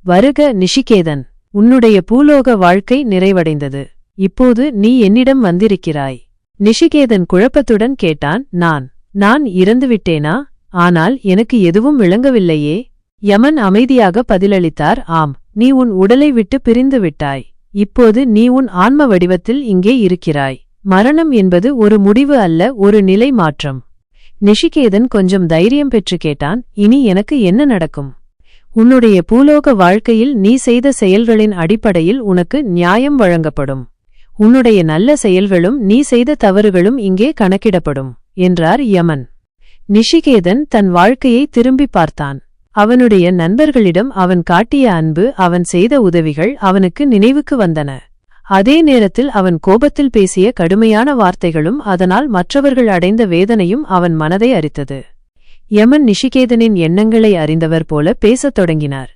வருக நிஷிகேதன், உன்னுடைய பூலோக வாழ்க்கை நிறைவடைந்தது. இப்போது நீ என்னிடம் வந்திருக்கிறாய். நிஷிகேதன் குழப்பத்துடன் கேட்டான். நான் இறந்துவிட்டேனா? ஆனால் எனக்கு எதுவும் விளங்கவில்லையே. யமன் அமைதியாக பதிலளித்தார். ஆம், நீ உன் உடலை விட்டு பிரிந்து விட்டாய். இப்போது நீ உன் ஆன்ம வடிவத்தில் இங்கே இருக்கிறாய். மரணம் என்பது ஒரு முடிவு அல்ல, ஒரு நிலை மாற்றம். நிஷிகேதன் கொஞ்சம் தைரியம் பெற்று கேட்டான். இனி எனக்கு என்ன நடக்கும்? உன்னுடைய பூலோக வாழ்க்கையில் நீ செய்த செயல்களின் அடிப்படையில் உனக்கு நியாயம் வழங்கப்படும். உன்னுடைய நல்ல செயல்களும் நீ செய்த தவறுகளும் இங்கே கணக்கிடப்படும் என்றார் யமன். நிஷிகேதன் தன் வாழ்க்கையை திரும்பி பார்த்தான். அவனுடைய நண்பர்களிடம் அவன் காட்டிய அன்பு, அவன் செய்த உதவிகள் அவனுக்கு நினைவுக்கு வந்தன. அதே நேரத்தில் அவன் கோபத்தில் பேசிய கடுமையான வார்த்தைகளும் அதனால் மற்றவர்கள் அடைந்த வேதனையும் அவன் மனதை அரித்தது. யமன் நிஷிகேதனின் எண்ணங்களை அறிந்தவர் போல பேசத் தொடங்கினார்.